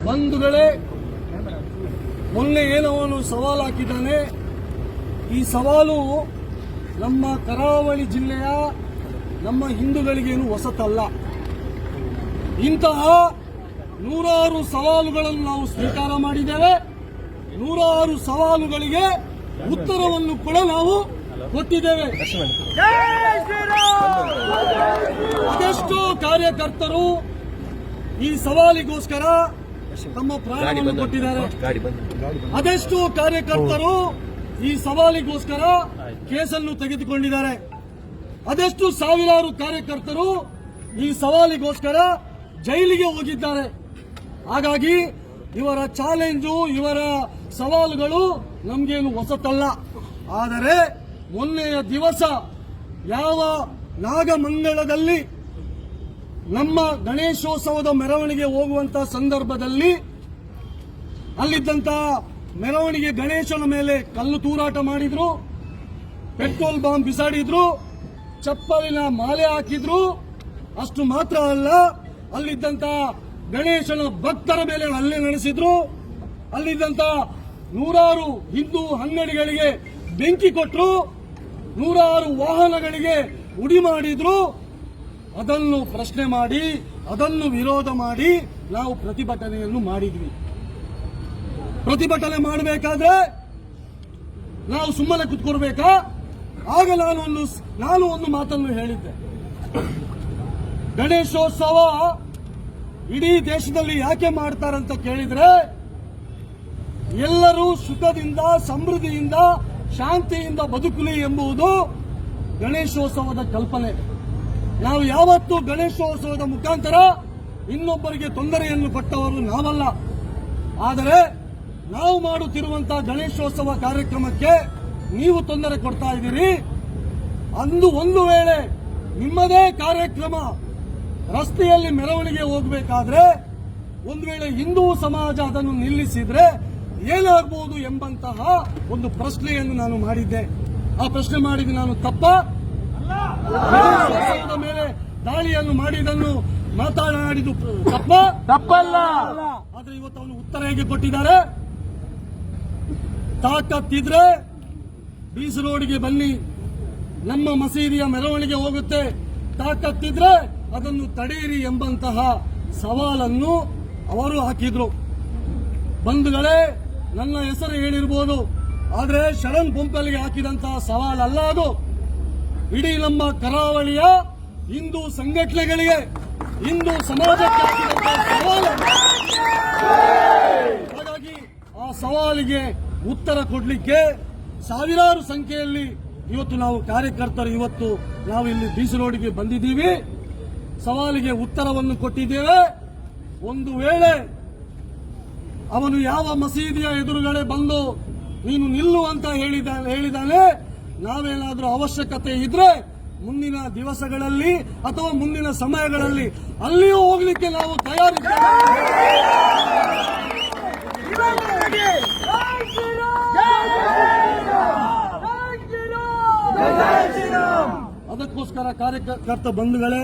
ಬಂಧುಗಳೇ, ಮೊನ್ನೆ ಏನವನು ಸವಾಲು ಹಾಕಿದ್ದಾನೆ. ಈ ಸವಾಲು ನಮ್ಮ ಕರಾವಳಿ ಜಿಲ್ಲೆಯ ನಮ್ಮ ಹಿಂದೂಗಳಿಗೇನು ಹೊಸತಲ್ಲ. ಇಂತಹ ನೂರಾರು ಸವಾಲುಗಳನ್ನು ನಾವು ಸ್ವೀಕಾರ ಮಾಡಿದ್ದೇವೆ. ನೂರಾರು ಸವಾಲುಗಳಿಗೆ ಉತ್ತರವನ್ನು ಕೂಡ ನಾವು ಕೊಟ್ಟಿದ್ದೇವೆ. ಅದೆಷ್ಟೋ ಕಾರ್ಯಕರ್ತರು ಈ ಸವಾಲಿಗೋಸ್ಕರ ತಮ್ಮ ಪ್ರಾಣವನ್ನು ಕೊಟ್ಟಿದ್ದಾರೆ. ಅದೆಷ್ಟೋ ಕಾರ್ಯಕರ್ತರು ಈ ಸವಾಲಿಗೋಸ್ಕರ ಕೇಸನ್ನು ತೆಗೆದುಕೊಂಡಿದ್ದಾರೆ. ಅದೆಷ್ಟು ಸಾವಿರಾರು ಕಾರ್ಯಕರ್ತರು ಈ ಸವಾಲಿಗೋಸ್ಕರ ಜೈಲಿಗೆ ಹೋಗಿದ್ದಾರೆ. ಹಾಗಾಗಿ ಇವರ ಚಾಲೆಂಜು, ಇವರ ಸವಾಲುಗಳು ನಮಗೇನು ಹೊಸತಲ್ಲ. ಆದರೆ ಮೊನ್ನೆಯ ದಿವಸ ಯಾವ ನಾಗಮಂಗಲದಲ್ಲಿ ನಮ್ಮ ಗಣೇಶೋತ್ಸವದ ಮೆರವಣಿಗೆ ಹೋಗುವಂತಹ ಸಂದರ್ಭದಲ್ಲಿ ಅಲ್ಲಿದ್ದಂತಹ ಮೆರವಣಿಗೆ ಗಣೇಶನ ಮೇಲೆ ಕಲ್ಲು ತೂರಾಟ ಮಾಡಿದ್ರು, ಪೆಟ್ರೋಲ್ ಬಾಂಬ್ ಬಿಸಾಡಿದ್ರು, ಚಪ್ಪಲಿನ ಮಾಲೆ ಹಾಕಿದ್ರು. ಅಷ್ಟು ಮಾತ್ರ ಅಲ್ಲ, ಅಲ್ಲಿದ್ದಂತಹ ಗಣೇಶನ ಭಕ್ತರ ಮೇಲೆ ಹಲ್ಲೆ ನಡೆಸಿದ್ರು. ಅಲ್ಲಿದ್ದಂತಹ ನೂರಾರು ಹಿಂದೂ ಅಂಗಡಿಗಳಿಗೆ ಬೆಂಕಿ ಕೊಟ್ಟರು, ನೂರಾರು ವಾಹನಗಳಿಗೆ ಉಡಿ ಮಾಡಿದ್ರು. ಅದನ್ನು ಪ್ರಶ್ನೆ ಮಾಡಿ, ಅದನ್ನು ವಿರೋಧ ಮಾಡಿ ನಾವು ಪ್ರತಿಭಟನೆಯನ್ನು ಮಾಡಿದ್ವಿ. ಪ್ರತಿಭಟನೆ ಮಾಡಬೇಕಾದ್ರೆ ನಾವು ಸುಮ್ಮನೆ ಕುತ್ಕೊಳ್ಬೇಕಾ? ಆಗ ನಾನು ಒಂದು ಮಾತನ್ನು ಹೇಳಿದ್ದೆ. ಗಣೇಶೋತ್ಸವ ಇಡೀ ದೇಶದಲ್ಲಿ ಯಾಕೆ ಮಾಡ್ತಾರಂತ ಕೇಳಿದ್ರೆ, ಎಲ್ಲರೂ ಸುಖದಿಂದ, ಸಮೃದ್ಧಿಯಿಂದ, ಶಾಂತಿಯಿಂದ ಬದುಕಲಿ ಎಂಬುದು ಗಣೇಶೋತ್ಸವದ ಕಲ್ಪನೆ. ನಾವು ಯಾವತ್ತೂ ಗಣೇಶೋತ್ಸವದ ಮುಖಾಂತರ ಇನ್ನೊಬ್ಬರಿಗೆ ತೊಂದರೆಯನ್ನು ಕೊಟ್ಟವರು ನಾವಲ್ಲ. ಆದರೆ ನಾವು ಮಾಡುತ್ತಿರುವಂತಹ ಗಣೇಶೋತ್ಸವ ಕಾರ್ಯಕ್ರಮಕ್ಕೆ ನೀವು ತೊಂದರೆ ಕೊಡ್ತಾ ಇದ್ದೀರಿ. ಅಂದು ಒಂದು ವೇಳೆ ನಿಮ್ಮದೇ ಕಾರ್ಯಕ್ರಮ ರಸ್ತೆಯಲ್ಲಿ ಮೆರವಣಿಗೆ ಹೋಗಬೇಕಾದ್ರೆ ಒಂದು ವೇಳೆ ಹಿಂದೂ ಸಮಾಜ ಅದನ್ನು ನಿಲ್ಲಿಸಿದ್ರೆ ಏನಾಗಬಹುದು ಎಂಬಂತಹ ಒಂದು ಪ್ರಶ್ನೆಯನ್ನು ನಾನು ಮಾಡಿದ್ದೆ. ಆ ಪ್ರಶ್ನೆ ಮಾಡಿದ್ದು ನಾನು ತಪ್ಪಾ? ಮೇಲೆ ದಾಳಿಯನ್ನು ಮಾಡಿದನ್ನು ಮಾತನಾಡಿದ್ದು ತಪ್ಪಲ್ಲ. ಆದ್ರೆ ಇವತ್ತು ಅವನು ಉತ್ತರ ಹೇಗೆ ಕೊಟ್ಟಿದ್ದಾರೆ? ತಾಕತ್ತಿದ್ರೆ ಬೀಚ್ ರೋಡ್ಗೆ ಬನ್ನಿ, ನಮ್ಮ ಮಸೀದಿಯ ಮೆರವಣಿಗೆ ಹೋಗುತ್ತೆ, ತಾಕತ್ತಿದ್ರೆ ಅದನ್ನು ತಡೆಯಿರಿ ಎಂಬಂತಹ ಸವಾಲನ್ನು ಅವರು ಹಾಕಿದ್ರು. ಬಂಧುಗಳೇ, ನನ್ನ ಹೆಸರು ಹೇಳಿರ್ಬೋದು, ಆದರೆ ಶರಣ್ ಪೊಂಪಲ್ಗೆ ಹಾಕಿದಂತಹ ಸವಾಲಲ್ಲ ಅದು. ಇಡೀ ನಮ್ಮ ಕರಾವಳಿಯ ಹಿಂದೂ ಸಂಘಟನೆಗಳಿಗೆ, ಹಿಂದೂ ಸಮಾಜಕ್ಕೆ ಹಾಕಿದಂತಹ ಸವಾಲು. ಹಾಗಾಗಿ ಆ ಸವಾಲಿಗೆ ಉತ್ತರ ಕೊಡಲಿಕ್ಕೆ ಸಾವಿರಾರು ಸಂಖ್ಯೆಯಲ್ಲಿ ಇವತ್ತು ನಾವು ಕಾರ್ಯಕರ್ತರು ಇವತ್ತು ನಾವು ಇಲ್ಲಿ ಬೀಚ್ ರೋಡ್ಗೆ ಬಂದಿದ್ದೀವಿ. ಸವಾಲಿಗೆ ಉತ್ತರವನ್ನು ಕೊಟ್ಟಿದ್ದೇವೆ. ಒಂದು ವೇಳೆ ಅವನು ಯಾವ ಮಸೀದಿಯ ಎದುರುಗಡೆ ಬಂದು ನೀನು ನಿಲ್ಲು ಅಂತ ಹೇಳಿದಾನೆ, ನಾವೇನಾದ್ರೂ ಅವಶ್ಯಕತೆ ಇದ್ರೆ ಮುಂದಿನ ದಿವಸಗಳಲ್ಲಿ ಅಥವಾ ಮುಂದಿನ ಸಮಯಗಳಲ್ಲಿ ಅಲ್ಲಿಯೂ ಹೋಗ್ಲಿಕ್ಕೆ ನಾವು ತಯಾರಿದ್ದೇವೆ. ಅದಕ್ಕೋಸ್ಕರ ಕಾರ್ಯಕರ್ತ ಬಂಧುಗಳೇ,